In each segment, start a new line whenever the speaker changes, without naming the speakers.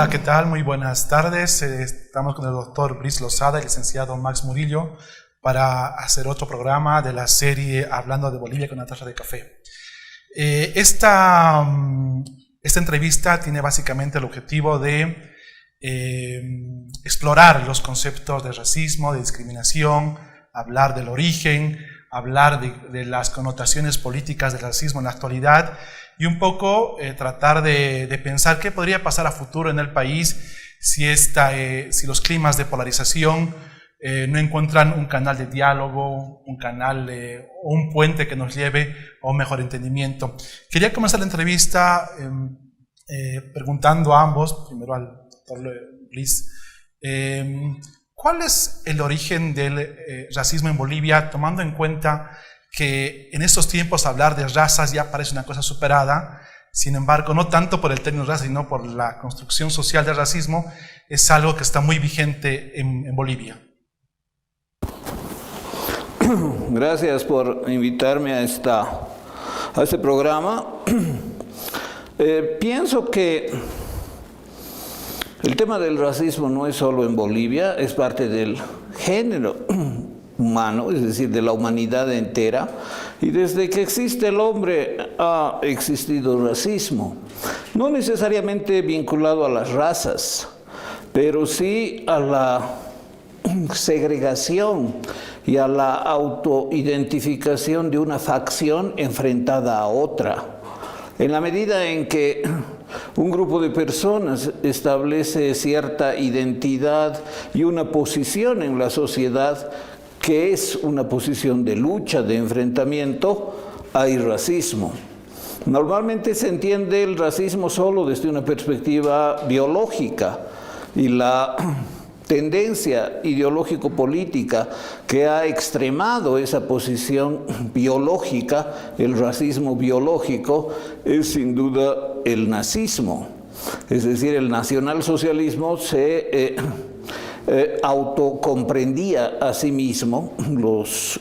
Hola, ¿qué tal? Muy buenas tardes. Estamos con el doctor Brice Lozada y el licenciado Max Murillo para hacer otro programa de la serie Hablando de Bolivia con una taza de café. Esta entrevista tiene básicamente el objetivo de explorar los conceptos de racismo, de discriminación, hablar del origen, hablar de las connotaciones políticas del racismo en la actualidad y un poco tratar de pensar qué podría pasar a futuro en el país si los climas de polarización no encuentran un canal de diálogo, un canal o un puente que nos lleve a un mejor entendimiento. Quería comenzar la entrevista preguntando a ambos, primero al doctor Brice, ¿cuál es el origen del racismo en Bolivia, tomando en cuenta que en estos tiempos hablar de razas ya parece una cosa superada? Sin embargo, no tanto por el término raza, sino por la construcción social del racismo, es algo que está muy vigente en Bolivia.
Gracias por invitarme a este programa. Pienso que el tema del racismo no es solo en Bolivia, es parte del género humano, es decir, de la humanidad entera, y desde que existe el hombre ha existido racismo, no necesariamente vinculado a las razas, pero sí a la segregación y a la autoidentificación de una facción enfrentada a otra. En la medida en que un grupo de personas establece cierta identidad y una posición en la sociedad que es una posición de lucha, de enfrentamiento, hay racismo. Normalmente se entiende el racismo solo desde una perspectiva biológica y la tendencia ideológico-política que ha extremado esa posición biológica, el racismo biológico, es sin duda el nazismo. Es decir, el nacionalsocialismo se autocomprendía a sí mismo, los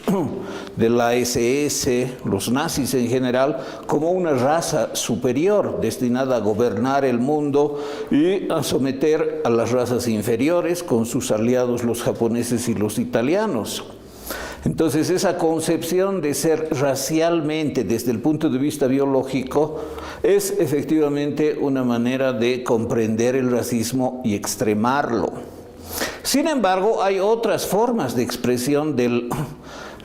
de la SS, los nazis en general, como una raza superior destinada a gobernar el mundo y a someter a las razas inferiores con sus aliados los japoneses y los italianos. Entonces esa concepción de ser racialmente desde el punto de vista biológico es efectivamente una manera de comprender el racismo y extremarlo. Sin embargo, hay otras formas de expresión del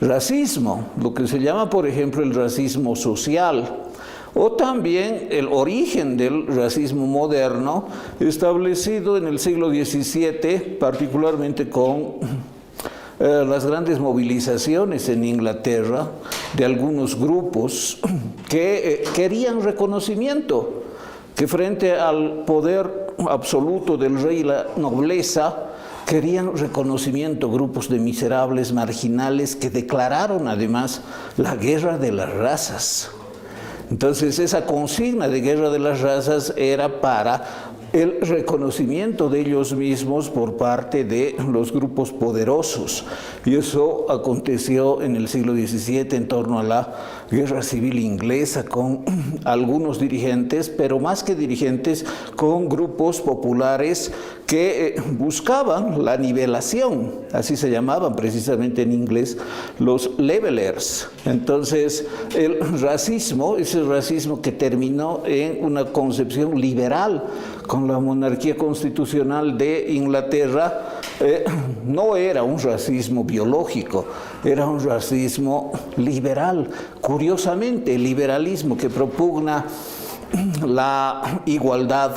racismo, lo que se llama, por ejemplo, el racismo social, o también el origen del racismo moderno, establecido en el siglo XVII, particularmente con las grandes movilizaciones en Inglaterra de algunos grupos que querían reconocimiento, que frente al poder absoluto del rey y la nobleza, querían reconocimiento, grupos de miserables marginales que declararon además la guerra de las razas. Entonces esa consigna de guerra de las razas era para el reconocimiento de ellos mismos por parte de los grupos poderosos. Y eso aconteció en el siglo XVII en torno a la guerra civil inglesa con algunos dirigentes, pero más que dirigentes, con grupos populares que buscaban la nivelación, así se llamaban precisamente en inglés los levelers. Entonces el racismo, ese racismo que terminó en una concepción liberal con la monarquía constitucional de Inglaterra, no era un racismo biológico, era un racismo liberal. Curiosamente, el liberalismo que propugna la igualdad,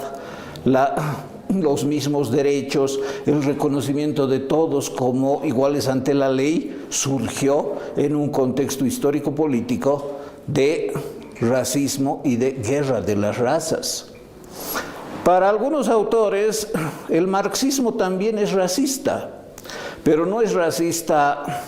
los mismos derechos, el reconocimiento de todos como iguales ante la ley, surgió en un contexto histórico-político de racismo y de guerra de las razas. Para algunos autores, el marxismo también es racista, pero no es racista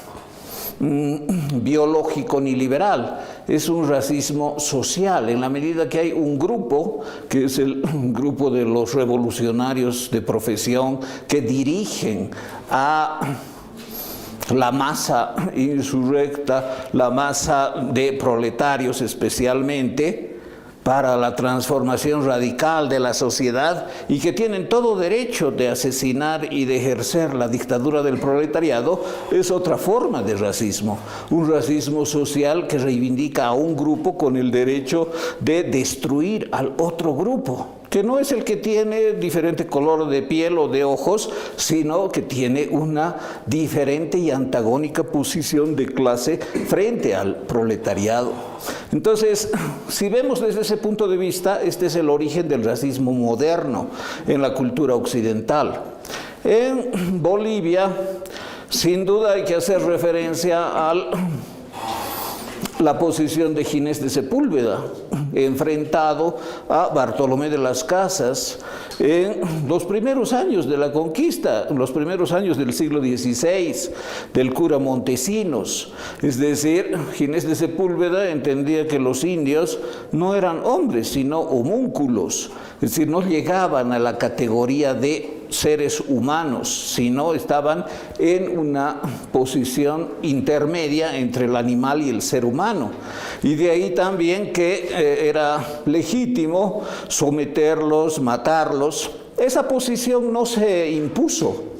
biológico ni liberal, es un racismo social, en la medida que hay un grupo, que es el grupo de los revolucionarios de profesión, que dirigen a la masa insurrecta, la masa de proletarios especialmente, para la transformación radical de la sociedad y que tienen todo derecho de asesinar y de ejercer la dictadura del proletariado, es otra forma de racismo. Un racismo social que reivindica a un grupo con el derecho de destruir al otro grupo, que no es el que tiene diferente color de piel o de ojos, sino que tiene una diferente y antagónica posición de clase frente al proletariado. Entonces, si vemos desde ese punto de vista, este es el origen del racismo moderno en la cultura occidental. En Bolivia, sin duda hay que hacer referencia a la posición de Ginés de Sepúlveda, enfrentado a Bartolomé de las Casas en los primeros años de la conquista, en los primeros años del siglo XVI, del cura Montesinos. Es decir, Ginés de Sepúlveda entendía que los indios no eran hombres, sino homúnculos, es decir, no llegaban a la categoría de seres humanos, sino estaban en una posición intermedia entre el animal y el ser humano. Y de ahí también que era legítimo someterlos, matarlos. Esa posición no se impuso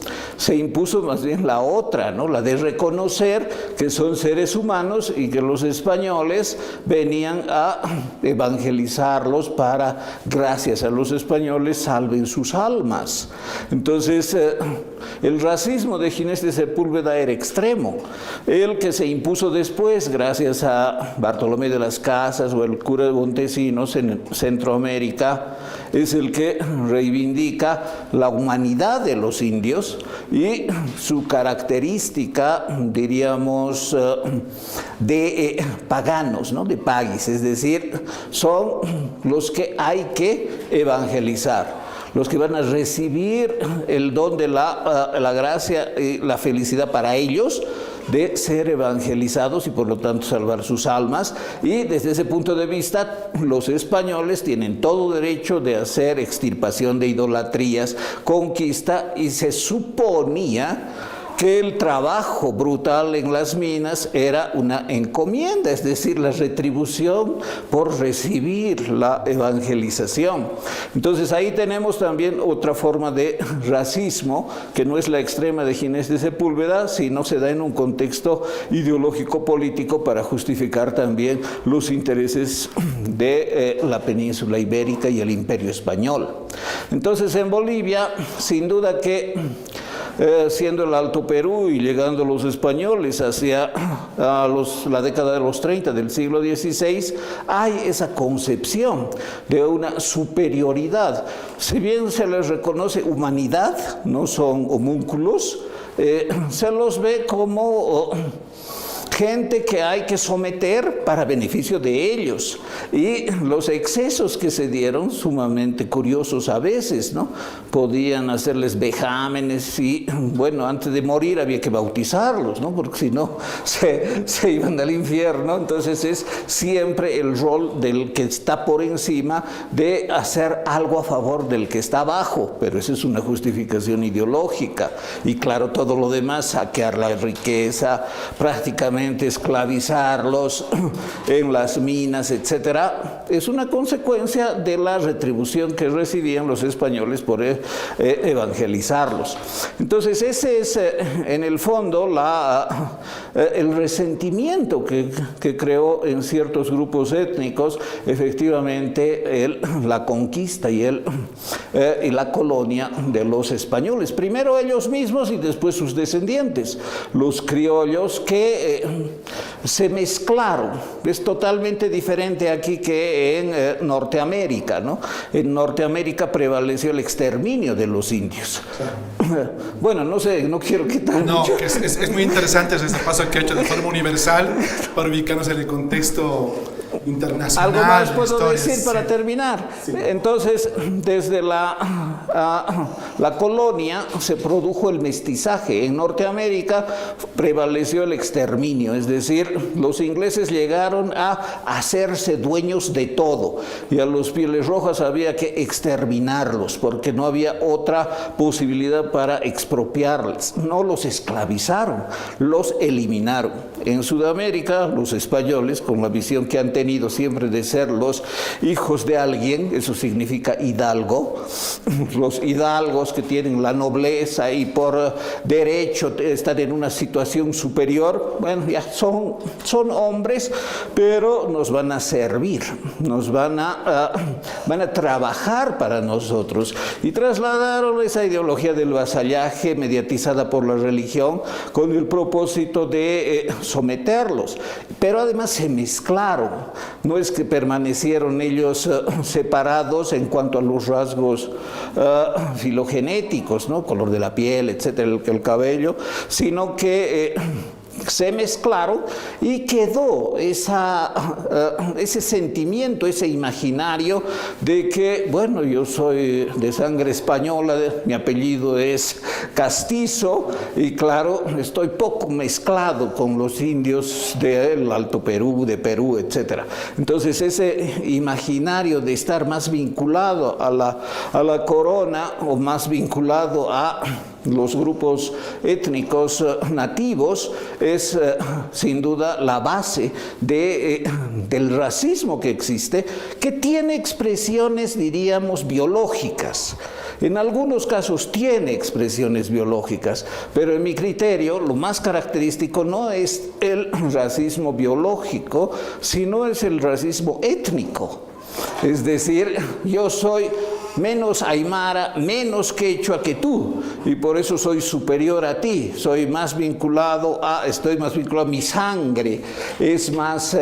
más bien la otra, ¿no? La de reconocer que son seres humanos y que los españoles venían a evangelizarlos para, gracias a los españoles, salven sus almas. Entonces, el racismo de Ginés de Sepúlveda era extremo. El que se impuso después, gracias a Bartolomé de las Casas o el cura de Montesinos en Centroamérica, es el que reivindica la humanidad de los indios y su característica, diríamos, de paganos, ¿no? De pagis, es decir, son los que hay que evangelizar, los que van a recibir el don de la gracia y la felicidad para ellos de ser evangelizados y por lo tanto salvar sus almas. Y desde ese punto de vista, los españoles tienen todo derecho de hacer extirpación de idolatrías, conquista, y se suponía que el trabajo brutal en las minas era una encomienda, es decir, la retribución por recibir la evangelización. Entonces ahí tenemos también otra forma de racismo, que no es la extrema de Ginés de Sepúlveda, sino se da en un contexto ideológico político para justificar también los intereses de la península ibérica y el imperio español. Entonces en Bolivia, sin duda que siendo el Alto Perú y llegando los españoles hacia la década de los 30 del siglo XVI, hay esa concepción de una superioridad. Si bien se les reconoce humanidad, no son homúnculos, se los ve como gente que hay que someter para beneficio de ellos. Y los excesos que se dieron, sumamente curiosos a veces, ¿no? Podían hacerles vejámenes y, bueno, antes de morir había que bautizarlos, ¿no? Porque si no, se iban al infierno. Entonces es siempre el rol del que está por encima de hacer algo a favor del que está abajo, pero esa es una justificación ideológica. Y claro, todo lo demás, saquear la riqueza, prácticamente esclavizarlos en las minas, etcétera, es una consecuencia de la retribución que recibían los españoles por evangelizarlos. Entonces ese es en el fondo el resentimiento que creó en ciertos grupos étnicos efectivamente la conquista y la colonia de los españoles, primero ellos mismos y después sus descendientes, los criollos que se mezclaron. Es totalmente diferente aquí que en Norteamérica, ¿no? En Norteamérica prevaleció el exterminio de los indios. Bueno, no sé, no quiero quitar mucho.
Es muy interesante este paso que ha hecho de forma universal para ubicarnos en el contexto internacional.
Algo más puedo decir para terminar. Sí. Entonces, desde la colonia se produjo el mestizaje. En Norteamérica prevaleció el exterminio, es decir, los ingleses llegaron a hacerse dueños de todo y a los pieles rojas había que exterminarlos porque no había otra posibilidad para expropiarles. No los esclavizaron, los eliminaron. En Sudamérica, los españoles, con la visión que han tenido debido siempre de ser los hijos de alguien, eso significa hidalgo, los hidalgos que tienen la nobleza y por derecho están en una situación superior, bueno, ya son hombres, pero nos van a servir, nos van a trabajar para nosotros. Y trasladaron esa ideología del vasallaje mediatizada por la religión con el propósito de someterlos. Pero además se mezclaron, no es que permanecieron ellos separados en cuanto a los rasgos filogenéticos, ¿no? Color de la piel, etcétera, el cabello, sino que se mezclaron y quedó ese sentimiento, ese imaginario de que, bueno, yo soy de sangre española, mi apellido es castizo y claro, estoy poco mezclado con los indios del Alto Perú, de Perú, etcétera. Entonces ese imaginario de estar más vinculado a la corona o más vinculado a los grupos étnicos nativos es sin duda la base del racismo que existe, que tiene expresiones, diríamos, biológicas. En algunos casos tiene expresiones biológicas, pero en mi criterio lo más característico no es el racismo biológico, sino es el racismo étnico. Es decir, yo soy menos aymara, menos quechua que tú, y por eso soy superior a ti, estoy más vinculado a mi sangre, es más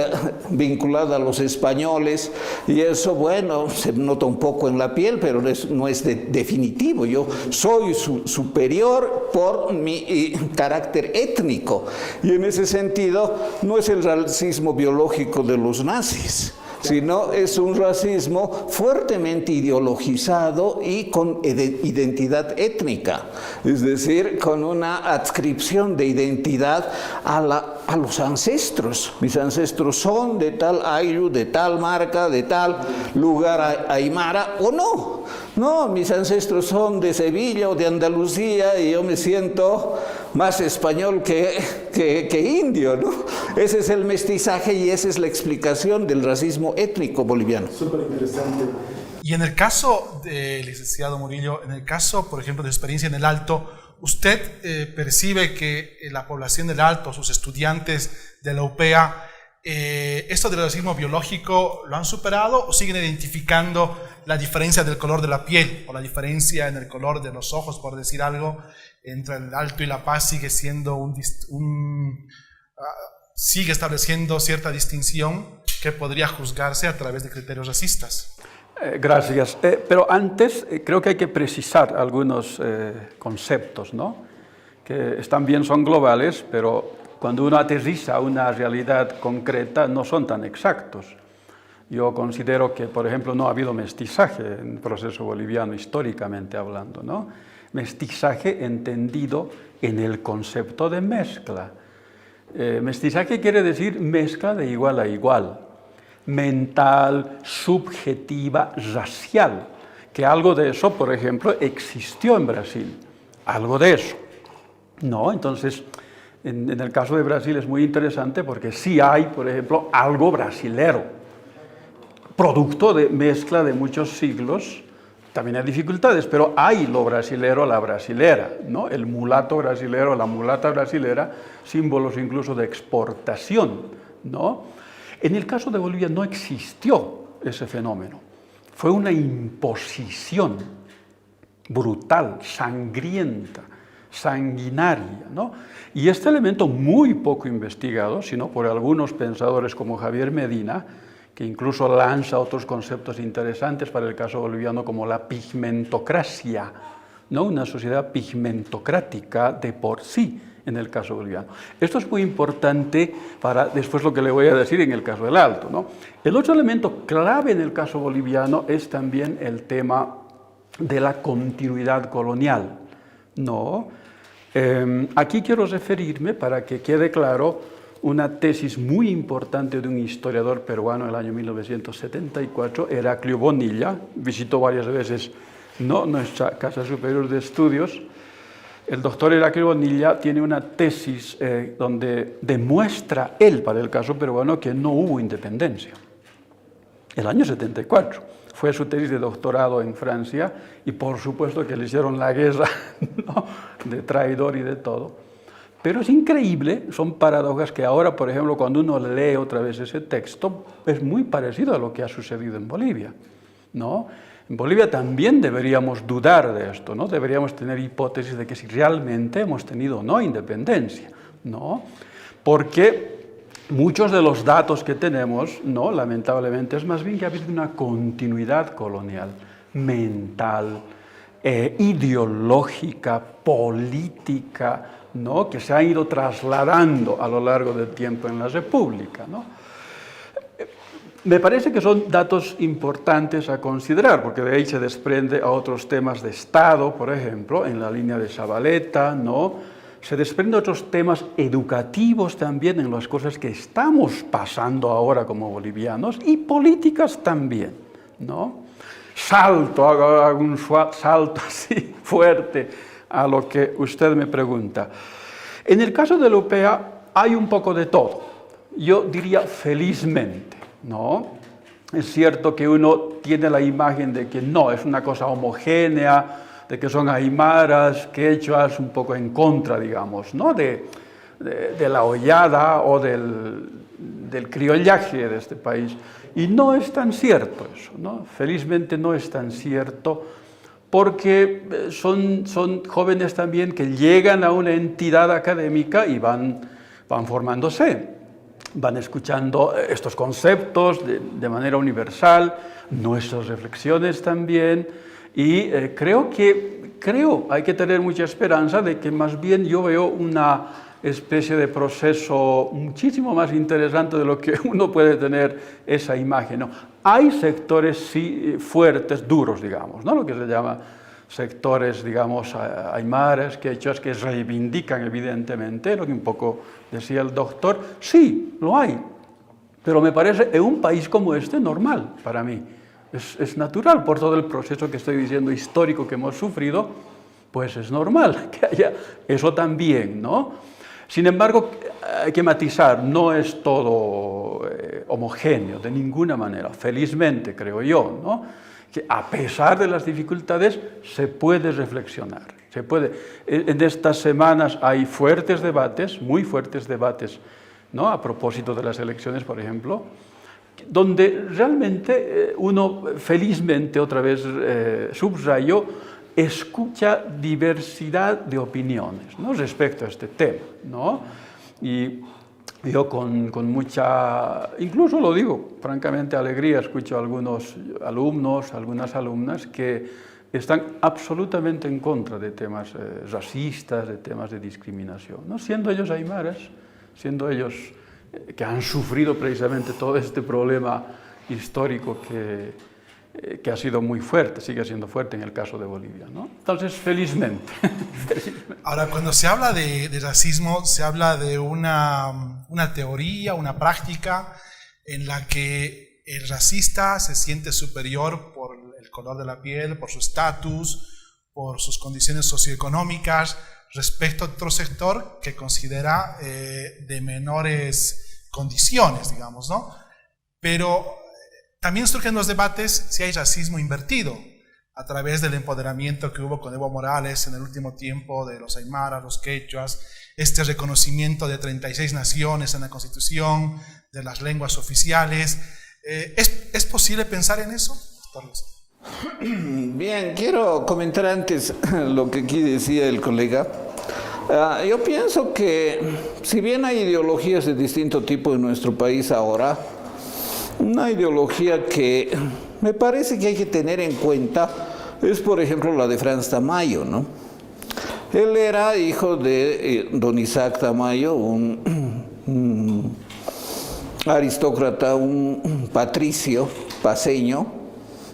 vinculada a los españoles, y eso, bueno, se nota un poco en la piel, pero no es definitivo. Yo soy superior por mi carácter étnico, y en ese sentido no es el racismo biológico de los nazis, sino es un racismo fuertemente ideologizado y con identidad étnica, es decir, con una adscripción de identidad a los ancestros. Mis ancestros son de tal ayllu, de tal marca, de tal lugar aymara, o no. No, mis ancestros son de Sevilla o de Andalucía y yo me siento más español que indio, ¿no? Ese es el mestizaje y esa es la explicación del racismo étnico boliviano.
Súper interesante. Y en el caso, licenciado Murillo, en el caso, por ejemplo, de experiencia en el Alto, ¿usted percibe que la población del Alto, sus estudiantes de la UPEA, esto del racismo biológico lo han superado o siguen identificando la diferencia del color de la piel o la diferencia en el color de los ojos, por decir algo, entre el Alto y La Paz sigue siendo sigue estableciendo cierta distinción que podría juzgarse a través de criterios racistas?
Gracias. Pero antes creo que hay que precisar algunos conceptos, ¿no? Que también son globales, pero cuando uno aterriza una realidad concreta no son tan exactos. Yo considero que, por ejemplo, no ha habido mestizaje en el proceso boliviano, históricamente hablando, ¿no? Mestizaje entendido en el concepto de mezcla. Mestizaje quiere decir mezcla de igual a igual, mental, subjetiva, racial, que algo de eso, por ejemplo, existió en Brasil, algo de eso, ¿no? Entonces, en el caso de Brasil es muy interesante porque sí hay, por ejemplo, algo brasilero, producto de mezcla de muchos siglos. También hay dificultades, pero hay lo brasilero, la brasilera, ¿no? El mulato brasilero, la mulata brasilera, símbolos incluso de exportación, ¿no? En el caso de Bolivia no existió ese fenómeno. Fue una imposición brutal, sangrienta, sanguinaria, ¿no? Y este elemento muy poco investigado, sino por algunos pensadores como Javier Medina, que incluso lanza otros conceptos interesantes para el caso boliviano como la pigmentocracia, ¿no? Una sociedad pigmentocrática de por sí en el caso boliviano. Esto es muy importante para después lo que le voy a decir en el caso del Alto, ¿no? El otro elemento clave en el caso boliviano es también el tema de la continuidad colonial, ¿no? Aquí quiero referirme, para que quede claro, una tesis muy importante de un historiador peruano del año 1974, Heraclio Bonilla, visitó varias veces, ¿no?, nuestra Casa Superior de Estudios. El doctor Heraclio Bonilla tiene una tesis donde demuestra él, para el caso peruano, que no hubo independencia. el año 74. Fue su tesis de doctorado en Francia y por supuesto que le hicieron la guerra, ¿no?, de traidor y de todo. Pero es increíble, son paradojas que ahora, por ejemplo, cuando uno lee otra vez ese texto, es muy parecido a lo que ha sucedido en Bolivia, ¿no? En Bolivia también deberíamos dudar de esto, ¿no? Deberíamos tener hipótesis de que si realmente hemos tenido o no independencia, ¿no? Porque muchos de los datos que tenemos, ¿no?, lamentablemente, es más bien que ha habido una continuidad colonial, mental, ideológica, política, ¿no?, que se ha ido trasladando a lo largo del tiempo en la República, ¿no? Me parece que son datos importantes a considerar, porque de ahí se desprende a otros temas de Estado, por ejemplo, en la línea de Zabaleta, ¿no? Se desprende otros temas educativos también en las cosas que estamos pasando ahora como bolivianos y políticas también, ¿no? Hago un salto así fuerte a lo que usted me pregunta. En el caso de la UPEA hay un poco de todo. Yo diría felizmente, ¿no? Es cierto que uno tiene la imagen de que no, es una cosa homogénea, de que son aymaras, quechuas, un poco en contra, digamos, ¿no?, de la hollada o del criollaje de este país. Y no es tan cierto eso, ¿no? Felizmente no es tan cierto, porque son jóvenes también que llegan a una entidad académica y van formándose, van escuchando estos conceptos de manera universal, nuestras reflexiones también, y creo, hay que tener mucha esperanza de que más bien yo veo una especie de proceso muchísimo más interesante de lo que uno puede tener esa imagen, ¿no? Hay sectores sí fuertes, duros, digamos, ¿no?, lo que se llama sectores, digamos, aymaras, quechuas, que reivindican evidentemente lo que un poco decía el doctor. Sí, lo hay, pero me parece en un país como este normal para mí. Es natural por todo el proceso que estoy diciendo histórico que hemos sufrido, pues es normal que haya eso también, ¿no? Sin embargo, hay que matizar, no es todo homogéneo de ninguna manera, felizmente creo yo, ¿no?, que a pesar de las dificultades se puede reflexionar, se puede. En estas semanas hay fuertes debates, muy fuertes debates, ¿no?, a propósito de las elecciones, por ejemplo, donde realmente uno, felizmente, otra vez subrayo, escucha diversidad de opiniones, ¿no?, respecto a este tema, ¿no? Y yo con mucha, incluso lo digo, francamente, alegría, escucho a algunos alumnos, algunas alumnas que están absolutamente en contra de temas racistas, de temas de discriminación, ¿no?, siendo ellos aymaras, siendo ellos que han sufrido precisamente todo este problema histórico que ha sido muy fuerte, sigue siendo fuerte en el caso de Bolivia, ¿no? Entonces, felizmente.
Ahora, cuando se habla de racismo, se habla de una teoría, una práctica en la que el racista se siente superior por el color de la piel, por su estatus, por sus condiciones socioeconómicas, respecto a otro sector que considera de menores condiciones, digamos, ¿no? Pero también surgen los debates si hay racismo invertido a través del empoderamiento que hubo con Evo Morales en el último tiempo de los aymaras, los quechuas, este reconocimiento de 36 naciones en la Constitución, de las lenguas oficiales. ¿Es posible pensar en eso, Carlos?
Bien, quiero comentar antes lo que aquí decía el colega. Yo pienso que si bien hay ideologías de distinto tipo en nuestro país ahora, una ideología que me parece que hay que tener en cuenta es, por ejemplo, la de Franz Tamayo, ¿no? Él era hijo de don Isaac Tamayo, un aristócrata, un patricio paceño,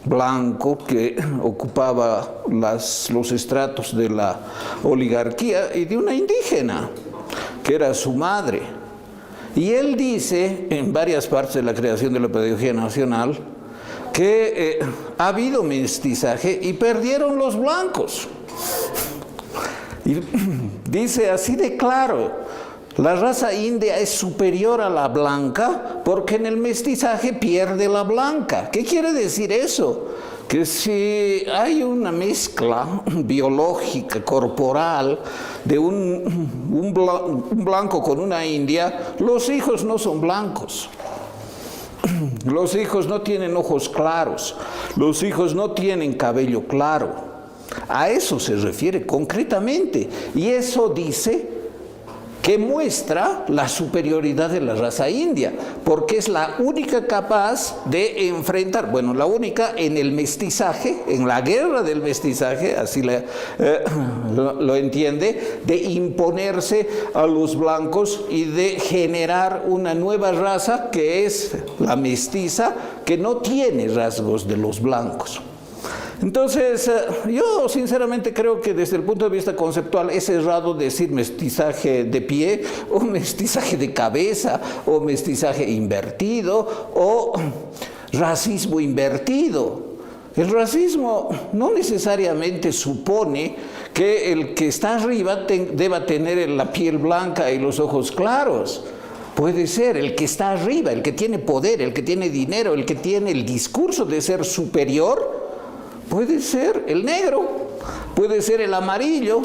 blanco, que ocupaba los estratos de la oligarquía, y de una indígena, que era su madre. Y él dice, en varias partes de la creación de la Pedagogía Nacional, que ha habido mestizaje y perdieron los blancos. Y dice así de claro, la raza india es superior a la blanca porque en el mestizaje pierde la blanca. ¿Qué quiere decir eso? Que si hay una mezcla biológica, corporal, de un blanco con una india, los hijos no son blancos. Los hijos no tienen ojos claros, los hijos no tienen cabello claro. A eso se refiere concretamente. Y eso dice que muestra la superioridad de la raza india, porque es la única capaz de enfrentar, bueno, la única en el mestizaje, en la guerra del mestizaje, así lo entiende, de imponerse a los blancos y de generar una nueva raza que es la mestiza, que no tiene rasgos de los blancos. Entonces, yo sinceramente creo que desde el punto de vista conceptual es errado decir mestizaje de pie, o mestizaje de cabeza, o mestizaje invertido, o racismo invertido. El racismo no necesariamente supone que el que está arriba deba tener la piel blanca y los ojos claros. Puede ser el que está arriba, el que tiene poder, el que tiene dinero, el que tiene el discurso de ser superior. Puede ser el negro, puede ser el amarillo,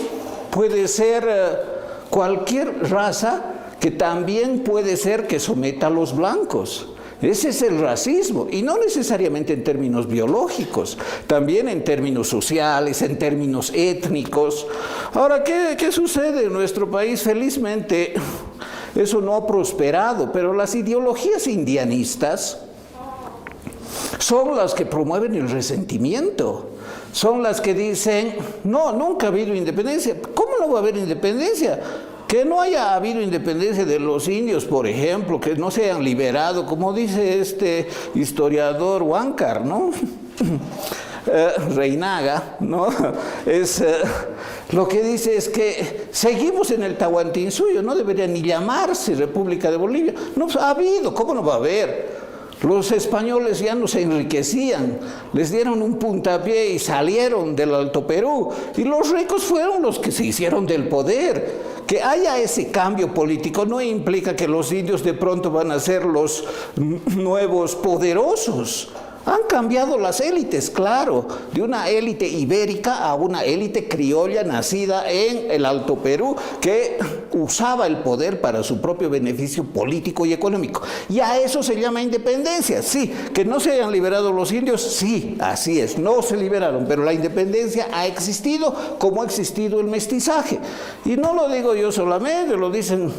puede ser cualquier raza que también puede ser que someta a los blancos. Ese es el racismo, y no necesariamente en términos biológicos, también en términos sociales, en términos étnicos. Ahora, ¿qué sucede en nuestro país? Felizmente, eso no ha prosperado, pero las ideologías indianistas son las que promueven el resentimiento, son las que dicen, no, nunca ha habido independencia. ¿Cómo no va a haber independencia? Que no haya habido independencia de los indios, por ejemplo, que no se hayan liberado, como dice este historiador Huáncar, ¿no? Reinaga, ¿no? Lo que dice es que seguimos en el Tahuantinsuyo, no debería ni llamarse República de Bolivia. No ha habido, ¿cómo no va a haber? Los españoles ya no se enriquecían, les dieron un puntapié y salieron del Alto Perú, y los ricos fueron los que se hicieron del poder. Que haya ese cambio político no implica que los indios de pronto van a ser los nuevos poderosos. Han cambiado las élites, claro, de una élite ibérica a una élite criolla nacida en el Alto Perú, que usaba el poder para su propio beneficio político y económico. Y a eso se llama independencia. Sí, que no se hayan liberado los indios, sí, así es, no se liberaron, pero la independencia ha existido como ha existido el mestizaje. Y no lo digo yo solamente, lo dicen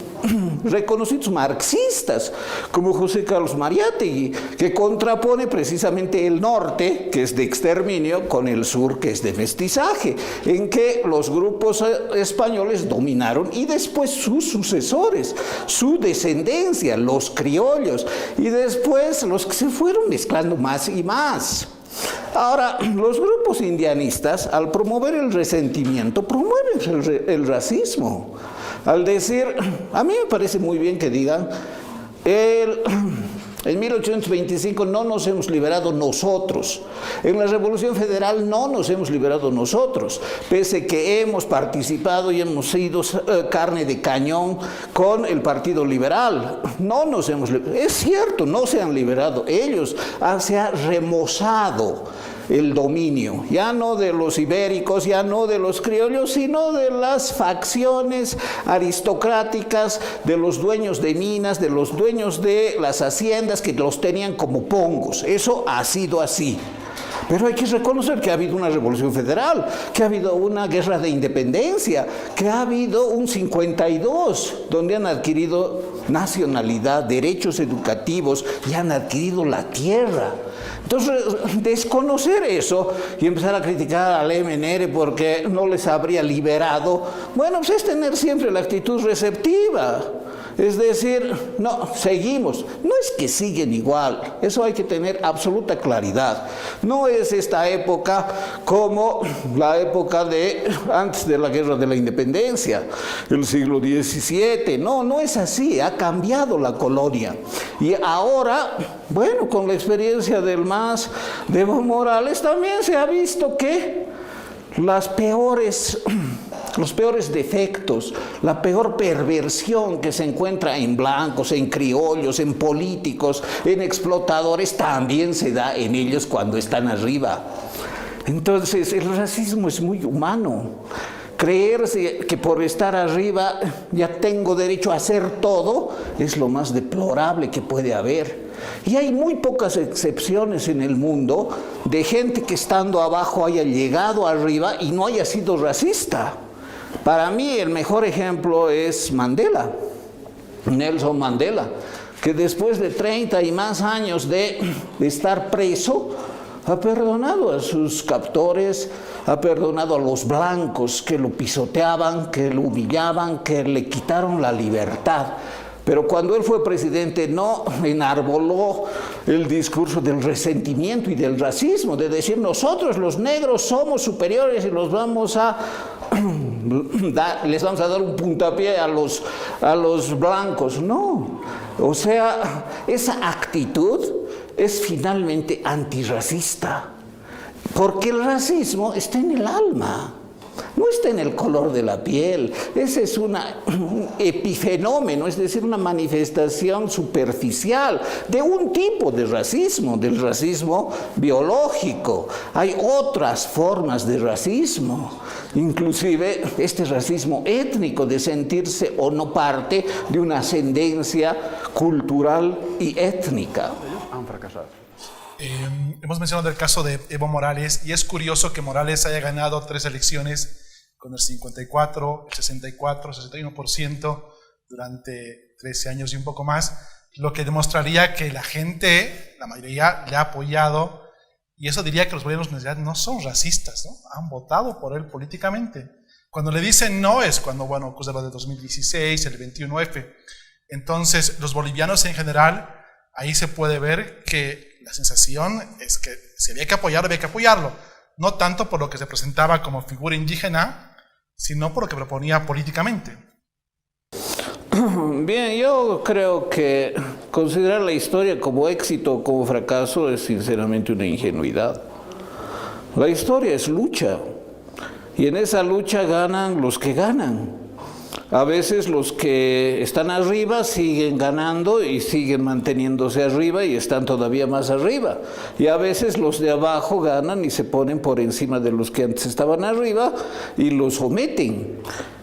reconocidos marxistas, como José Carlos Mariátegui, que contrapone precisamente el norte, que es de exterminio, con el sur, que es de mestizaje, en que los grupos españoles dominaron, y después sus sucesores, su descendencia, los criollos, y después los que se fueron mezclando más y más. Ahora, los grupos indianistas, al promover el resentimiento, promueven el racismo. Al decir, a mí me parece muy bien que digan, en 1825 no nos hemos liberado nosotros. En la Revolución Federal no nos hemos liberado nosotros, pese que hemos participado y hemos sido carne de cañón con el Partido Liberal. No nos hemos liberado. Es cierto, no se han liberado ellos. Se ha remozado el dominio, ya no de los ibéricos, ya no de los criollos, sino de las facciones aristocráticas, de los dueños de minas, de los dueños de las haciendas, que los tenían como pongos. Eso ha sido así. Pero hay que reconocer que ha habido una revolución federal, que ha habido una guerra de independencia, que ha habido un 52, donde han adquirido nacionalidad, derechos educativos, y han adquirido la tierra. Entonces, desconocer eso y empezar a criticar al MNR porque no les habría liberado, bueno, pues es tener siempre la actitud receptiva. Es decir, no, seguimos. No es que siguen igual, eso hay que tener absoluta claridad. No es esta época como la época de antes de la Guerra de la Independencia, el siglo XVII. No, no es así, ha cambiado la colonia. Y ahora, bueno, con la experiencia del MAS de Evo Morales, también se ha visto que las peores los peores defectos, la peor perversión que se encuentra en blancos, en criollos, en políticos, en explotadores, también se da en ellos cuando están arriba. Entonces, el racismo es muy humano. Creerse que por estar arriba ya tengo derecho a hacer todo es lo más deplorable que puede haber. Y hay muy pocas excepciones en el mundo de gente que estando abajo haya llegado arriba y no haya sido racista. Para mí el mejor ejemplo es Mandela, Nelson Mandela, que después de 30 y más años de estar preso, ha perdonado a sus captores, ha perdonado a los blancos que lo pisoteaban, que lo humillaban, que le quitaron la libertad. Pero cuando él fue presidente no enarboló el discurso del resentimiento y del racismo, de decir nosotros los negros somos superiores y les vamos a dar un puntapié a los blancos. No, o sea, esa actitud es finalmente antirracista, porque el racismo está en el alma, no está en el color de la piel. Ese es un epifenómeno, es decir, una manifestación superficial de un tipo de racismo, del racismo biológico. Hay otras formas de racismo, inclusive este racismo étnico de sentirse o no parte de una ascendencia cultural y étnica.
Han fracasado.
Hemos mencionado el caso de Evo Morales y es curioso que Morales haya ganado 3 elecciones con el 54, el 64, el 61% durante 13 años y un poco más, lo que demostraría que la gente, la mayoría, le ha apoyado, y eso diría que los bolivianos en realidad no son racistas, ¿no? Han votado por él políticamente. Cuando le dicen no es cuando, bueno, ocurre lo de 2016, el 21F. Entonces, los bolivianos en general, ahí se puede ver que la sensación es que si había que apoyarlo, no tanto por lo que se presentaba como figura indígena, sino por lo que proponía políticamente.
Bien, yo creo que considerar la historia como éxito o como fracaso es sinceramente una ingenuidad. La historia es lucha, y en esa lucha ganan los que ganan. A veces los que están arriba siguen ganando y siguen manteniéndose arriba y están todavía más arriba. Y a veces los de abajo ganan y se ponen por encima de los que antes estaban arriba y los someten.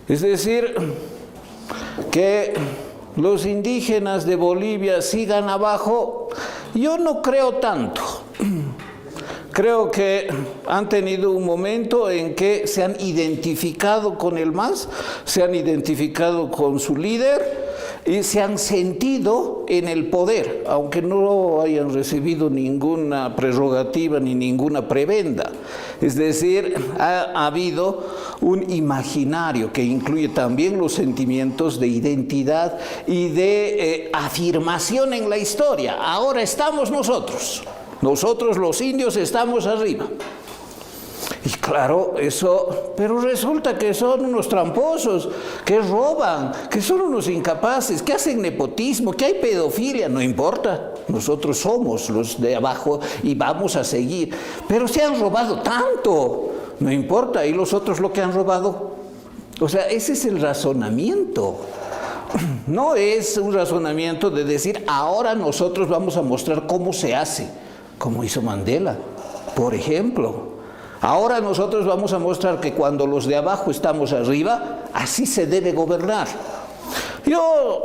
Es decir, que los indígenas de Bolivia sigan abajo, yo no creo tanto. Creo que han tenido un momento en que se han identificado con el MAS, se han identificado con su líder y se han sentido en el poder, aunque no hayan recibido ninguna prerrogativa ni ninguna prebenda. Es decir, ha habido un imaginario que incluye también los sentimientos de identidad y de afirmación en la historia. Ahora estamos nosotros. Nosotros los indios estamos arriba. Y claro, eso, pero resulta que son unos tramposos, que roban, que son unos incapaces, que hacen nepotismo, que hay pedofilia, no importa. Nosotros somos los de abajo y vamos a seguir. Pero se han robado tanto, no importa. ¿Y los otros lo que han robado? O sea, ese es el razonamiento. No es un razonamiento de decir, ahora nosotros vamos a mostrar cómo se hace, como hizo Mandela, por ejemplo. Ahora nosotros vamos a mostrar que cuando los de abajo estamos arriba, así se debe gobernar. Yo,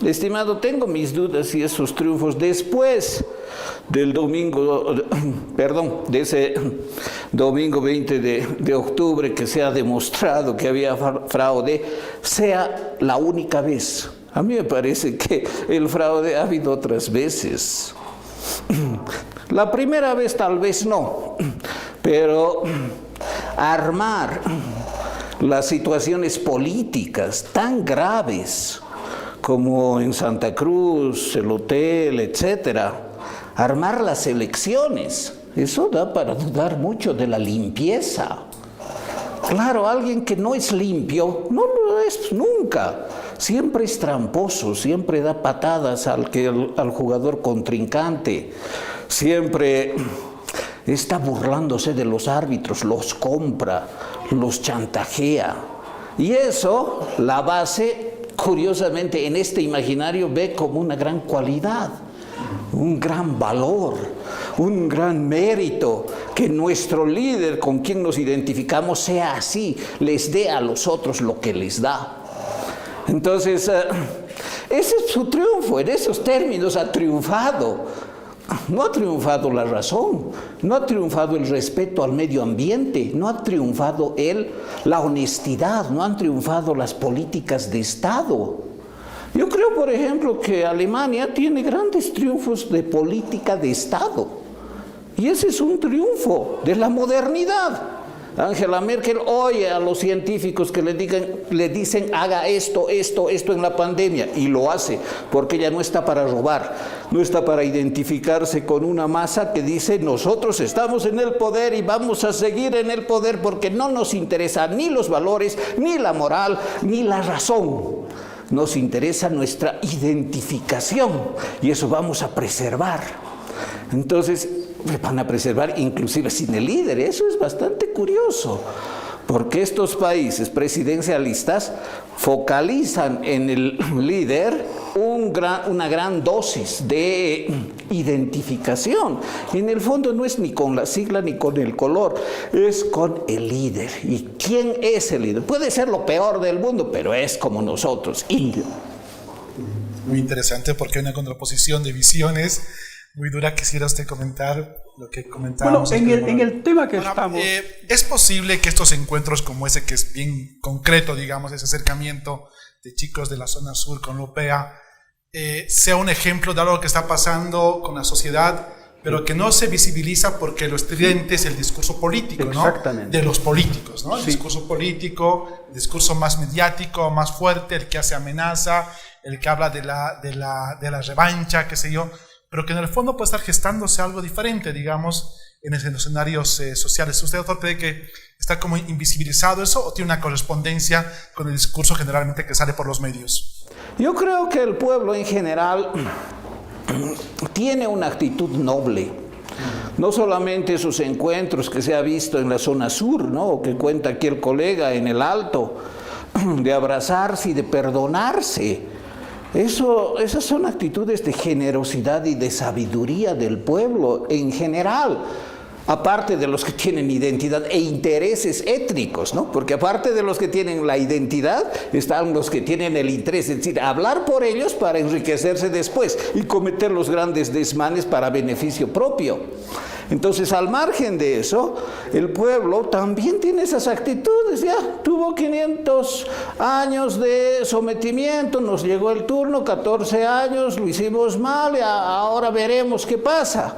estimado, tengo mis dudas si esos triunfos después del domingo, de ese domingo 20 de octubre que se ha demostrado que había fraude, sea la única vez. A mí me parece que el fraude ha habido otras veces. La primera vez tal vez no, pero armar las situaciones políticas tan graves como en Santa Cruz, el hotel, etcétera, armar las elecciones, eso da para dudar mucho de la limpieza. Claro, alguien que no es limpio, no lo es nunca. Siempre es tramposo, siempre da patadas al jugador contrincante, siempre está burlándose de los árbitros, los compra, los chantajea. Y eso, la base, curiosamente, en este imaginario ve como una gran cualidad, un gran valor, un gran mérito, que nuestro líder con quien nos identificamos sea así, les dé a los otros lo que les da. Entonces, ese es su triunfo, en esos términos ha triunfado. No ha triunfado la razón, no ha triunfado el respeto al medio ambiente, no ha triunfado la honestidad, no han triunfado las políticas de Estado. Yo creo, por ejemplo, que Alemania tiene grandes triunfos de política de Estado. Y ese es un triunfo de la modernidad. Angela Merkel oye a los científicos que le dicen haga esto en la pandemia, y lo hace, porque ella no está para robar, no está para identificarse con una masa que dice nosotros estamos en el poder y vamos a seguir en el poder porque no nos interesa ni los valores, ni la moral, ni la razón. Nos interesa nuestra identificación y eso vamos a preservar. Entonces, van a preservar inclusive sin el líder. Eso es bastante curioso, porque estos países presidencialistas focalizan en el líder una gran dosis de identificación. En el fondo no es ni con la sigla ni con el color, es con el líder. ¿Y quién es el líder? Puede ser lo peor del mundo, pero es como nosotros, indio.
Muy interesante, porque hay una contraposición de visiones muy dura. Quisiera usted comentar lo que comentábamos.
Bueno, en el tema que estamos...
¿Es posible que estos encuentros como ese, que es bien concreto, digamos, ese acercamiento de chicos de la zona sur con la OPEA, sea un ejemplo de algo que está pasando con la sociedad, pero que no se visibiliza porque lo estridente es el discurso político, ¿no?
Exactamente.
De los políticos, ¿no? El
Sí.
discurso político, el discurso más mediático, más fuerte, el que hace amenaza, el que habla de la revancha, qué sé yo, pero que en el fondo puede estar gestándose algo diferente, digamos, en los escenarios sociales. ¿Usted, doctor, cree que está como invisibilizado eso o tiene una correspondencia con el discurso generalmente que sale por los medios?
Yo creo que el pueblo en general tiene una actitud noble. No solamente esos encuentros que se ha visto en la zona sur, ¿no? O que cuenta aquí el colega en el Alto, de abrazarse y de perdonarse. Esas son actitudes de generosidad y de sabiduría del pueblo en general, aparte de los que tienen identidad e intereses étnicos, ¿no? Porque aparte de los que tienen la identidad, están los que tienen el interés, es decir, hablar por ellos para enriquecerse después y cometer los grandes desmanes para beneficio propio. Entonces, al margen de eso, el pueblo también tiene esas actitudes. Ya tuvo 500 años de sometimiento, nos llegó el turno, 14 años, lo hicimos mal, y ahora veremos qué pasa,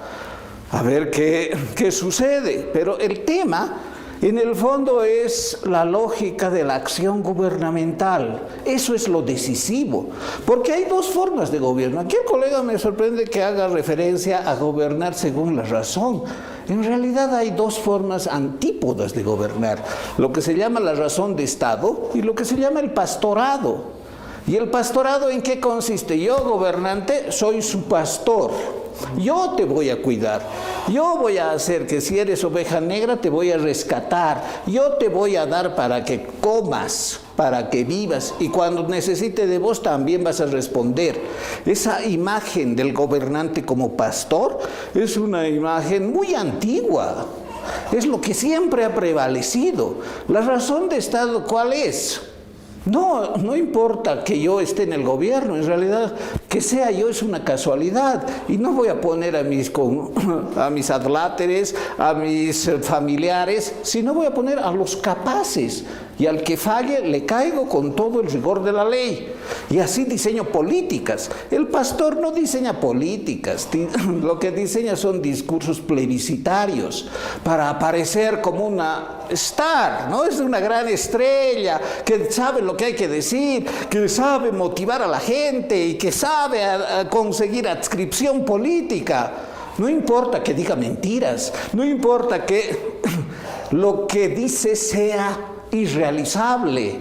a ver qué sucede. Pero el tema, en el fondo, es la lógica de la acción gubernamental. Eso es lo decisivo, porque hay dos formas de gobierno. Aquí el colega me sorprende que haga referencia a gobernar según la razón. En realidad hay dos formas antípodas de gobernar: lo que se llama la razón de Estado y lo que se llama el pastorado. ¿Y el pastorado en qué consiste? Yo, gobernante, soy su pastor. Yo te voy a cuidar, yo voy a hacer que si eres oveja negra te voy a rescatar, yo te voy a dar para que comas, para que vivas, y cuando necesite de vos también vas a responder. Esa imagen del gobernante como pastor es una imagen muy antigua, es lo que siempre ha prevalecido. La razón de Estado, ¿cuál es? No importa que yo esté en el gobierno, en realidad que sea yo es una casualidad, y no voy a poner a mis adláteres, a mis familiares, sino voy a poner a los capaces, y al que falle le caigo con todo el rigor de la ley, y así diseño políticas. El pastor no diseña políticas, lo que diseña son discursos plebiscitarios para aparecer como una star, ¿no? Es una gran estrella que sabe lo que hay que decir, que sabe motivar a la gente y que sabe conseguir adscripción política. No importa que diga mentiras, no importa que lo que dice sea irrealizable.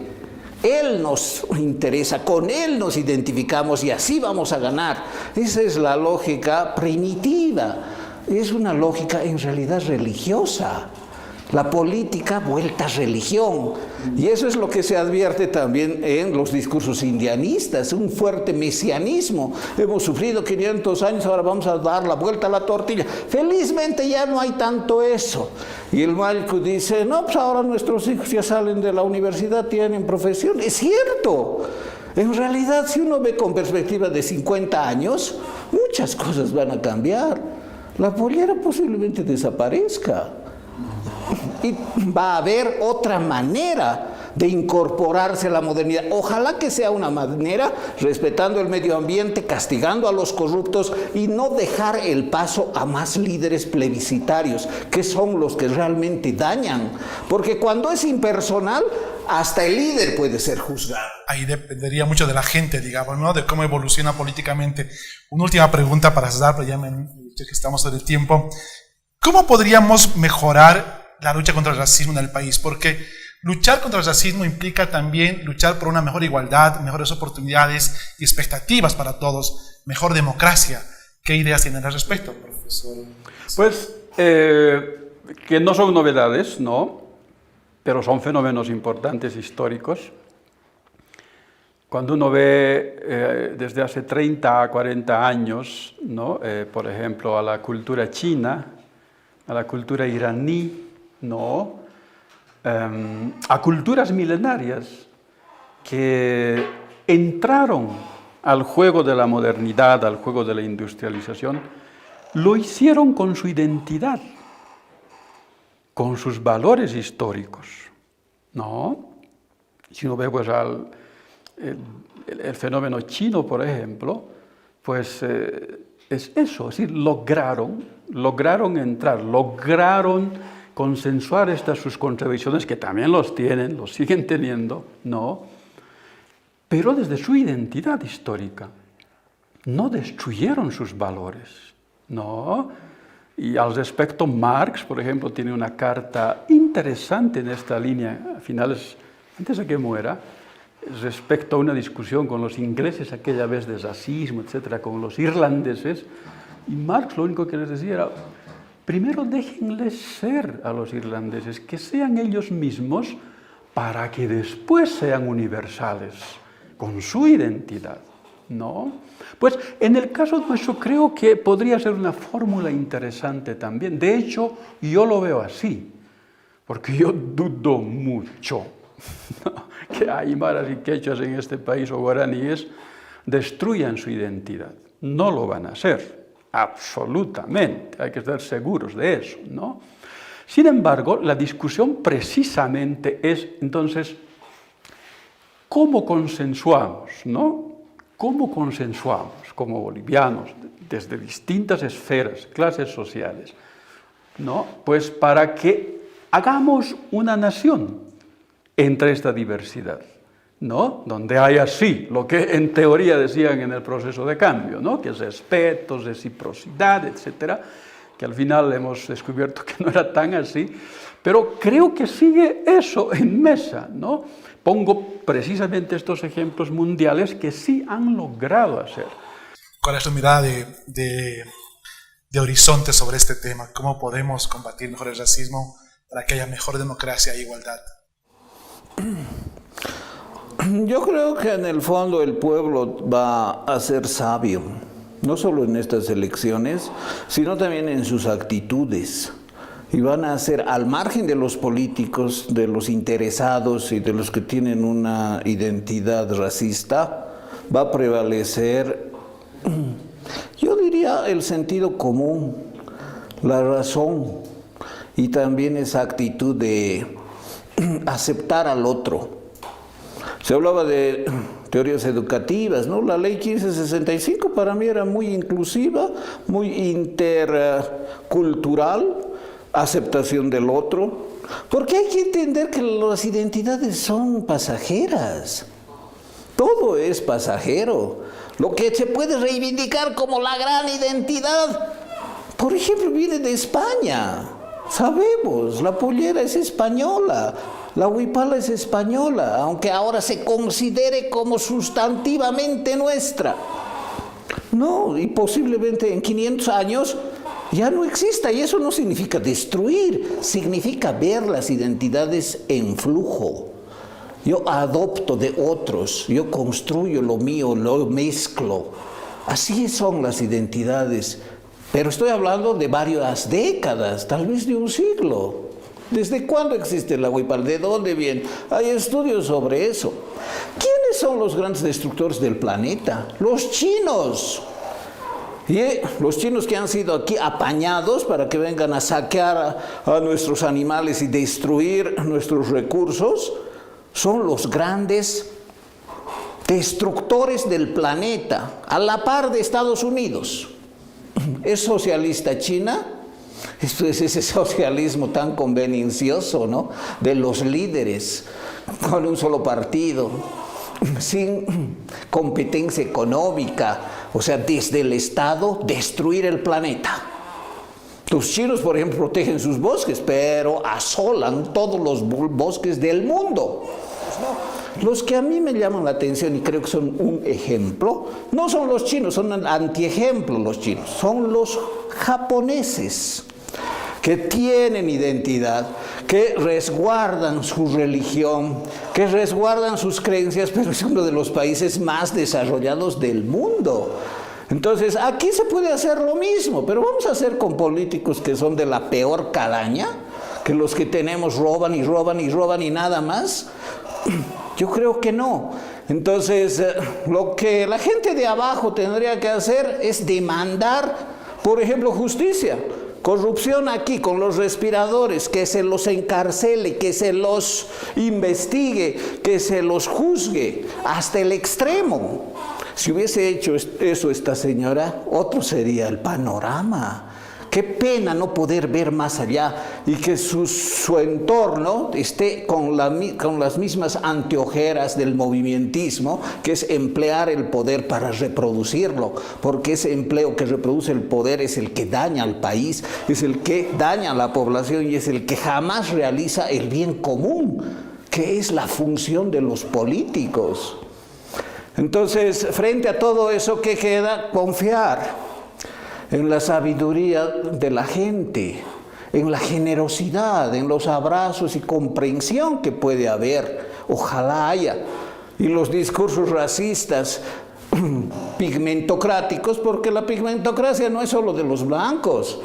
Él nos interesa, con Él nos identificamos y así vamos a ganar. Esa es la lógica primitiva. Es una lógica en realidad religiosa. La política vuelta religión. Y eso es lo que se advierte también en los discursos indianistas, un fuerte mesianismo. Hemos sufrido 500 años, ahora vamos a dar la vuelta a la tortilla. Felizmente ya no hay tanto eso. Y el Malku dice, no, pues ahora nuestros hijos ya salen de la universidad, tienen profesión. Es cierto. En realidad, si uno ve con perspectiva de 50 años, muchas cosas van a cambiar. La pollera posiblemente desaparezca. Y va a haber otra manera de incorporarse a la modernidad. Ojalá que sea una manera respetando el medio ambiente, castigando a los corruptos y no dejar el paso a más líderes plebiscitarios, que son los que realmente dañan. Porque cuando es impersonal, hasta el líder puede ser juzgado.
Ahí dependería mucho de la gente, digamos, ¿no? De cómo evoluciona políticamente. Una última pregunta para cerrar, pero ya que estamos sobre el tiempo. ¿Cómo podríamos mejorar la lucha contra el racismo en el país? Porque luchar contra el racismo implica también luchar por una mejor igualdad, mejores oportunidades y expectativas para todos, mejor democracia. ¿Qué ideas tienen al respecto, profesor?
Pues que no son novedades, ¿no? Pero son fenómenos importantes históricos. Cuando uno ve desde hace 30 a 40 años, ¿no? Por ejemplo, a la cultura china, a la cultura iraní, ¿no? A culturas milenarias que entraron al juego de la modernidad, al juego de la industrialización, lo hicieron con su identidad, con sus valores históricos, ¿no? Si uno ve pues, el fenómeno chino, por ejemplo, pues es eso, es decir, lograron entrar, lograron consensuar estas sus contradicciones, que también los tienen, los siguen teniendo, ¿no? Pero desde su identidad histórica, no destruyeron sus valores, ¿no? Y al respecto, Marx, por ejemplo, tiene una carta interesante en esta línea, a finales, antes de que muera, respecto a una discusión con los ingleses aquella vez de racismo, etcétera, con los irlandeses, y Marx lo único que les decía era, primero déjenles ser a los irlandeses, que sean ellos mismos para que después sean universales, con su identidad, ¿no? Pues en el caso nuestro creo que podría ser una fórmula interesante también. De hecho, yo lo veo así, porque yo dudo mucho que aymaras y quechuas en este país o guaraníes destruyan su identidad. No lo van a hacer, absolutamente, hay que estar seguros de eso, ¿no? Sin embargo, la discusión precisamente es, entonces, ¿cómo consensuamos, no? ¿Cómo consensuamos como bolivianos desde distintas esferas, clases sociales, ¿no? Pues para que hagamos una nación entre esta diversidad, ¿no? Donde haya así lo que en teoría decían en el proceso de cambio, ¿no? Que es respeto, reciprocidad, etcétera, que al final hemos descubierto que no era tan así, pero creo que sigue eso en mesa, ¿no? Pongo precisamente estos ejemplos mundiales que sí han logrado hacer.
¿Cuál es tu mirada de horizonte sobre este tema? ¿Cómo podemos combatir mejor el racismo para que haya mejor democracia e igualdad?
Yo creo que en el fondo el pueblo va a ser sabio, no solo en estas elecciones, sino también en sus actitudes. Y van a ser, al margen de los políticos, de los interesados y de los que tienen una identidad racista, va a prevalecer, yo diría, el sentido común, la razón y también esa actitud de aceptar al otro. Se hablaba de teorías educativas, ¿no? La ley 1565 para mí era muy inclusiva, muy intercultural, aceptación del otro, porque hay que entender que las identidades son pasajeras. Todo es pasajero. Lo que se puede reivindicar como la gran identidad, por ejemplo, viene de España. Sabemos, la pollera es española, la huipala es española, aunque ahora se considere como sustantivamente nuestra. No, y posiblemente en 500 años ya no exista, y eso no significa destruir, significa ver las identidades en flujo. Yo adopto de otros, yo construyo lo mío, lo mezclo. Así son las identidades, pero estoy hablando de varias décadas, tal vez de un siglo. ¿Desde cuándo existe la huipala? ¿De dónde viene? Hay estudios sobre eso. ¿Quiénes son los grandes destructores del planeta? Los chinos. Y los chinos que han sido aquí apañados para que vengan a saquear a nuestros animales y destruir nuestros recursos, son los grandes destructores del planeta, a la par de Estados Unidos. ¿Es socialista China? Esto es ese socialismo tan conveniencioso, ¿no? De los líderes, con un solo partido, sin competencia económica, o sea, desde el Estado, destruir el planeta. Los chinos, por ejemplo, protegen sus bosques, pero asolan todos los bosques del mundo. Los que a mí me llaman la atención y creo que son un ejemplo, no son los chinos, son un antiejemplo los chinos, son los japoneses, que tienen identidad, que resguardan su religión, que resguardan sus creencias, pero es uno de los países más desarrollados del mundo. Entonces, aquí se puede hacer lo mismo, pero vamos a hacer con políticos que son de la peor calaña, que los que tenemos roban y roban y roban y nada más. Yo creo que no. Entonces, lo que la gente de abajo tendría que hacer es demandar, por ejemplo, justicia. Corrupción aquí con los respiradores, que se los encarcele, que se los investigue, que se los juzgue hasta el extremo. Si hubiese hecho eso esta señora, otro sería el panorama. Qué pena no poder ver más allá y que su entorno esté con las mismas anteojeras del movimentismo, que es emplear el poder para reproducirlo, porque ese empleo que reproduce el poder es el que daña al país, es el que daña a la población y es el que jamás realiza el bien común, que es la función de los políticos. Entonces, frente a todo eso, ¿qué queda? Confiar en la sabiduría de la gente, en la generosidad, en los abrazos y comprensión que puede haber. Ojalá haya. Y los discursos racistas, pigmentocráticos, porque la pigmentocracia no es solo de los blancos.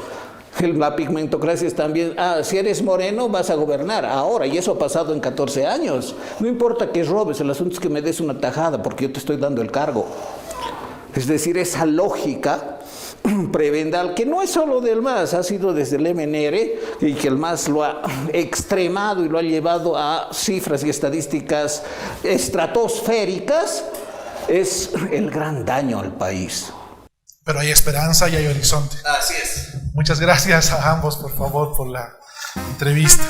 La pigmentocracia es también, si eres moreno vas a gobernar ahora, y eso ha pasado en 14 años. No importa que robes, el asunto es que me des una tajada porque yo te estoy dando el cargo. Es decir, esa lógica prebendal, que no es solo del MAS, ha sido desde el MNR, y que el MAS lo ha extremado y lo ha llevado a cifras y estadísticas estratosféricas, es el gran daño al país.
Pero hay esperanza y hay horizonte.
Así es.
Muchas gracias a ambos, por favor, por la entrevista.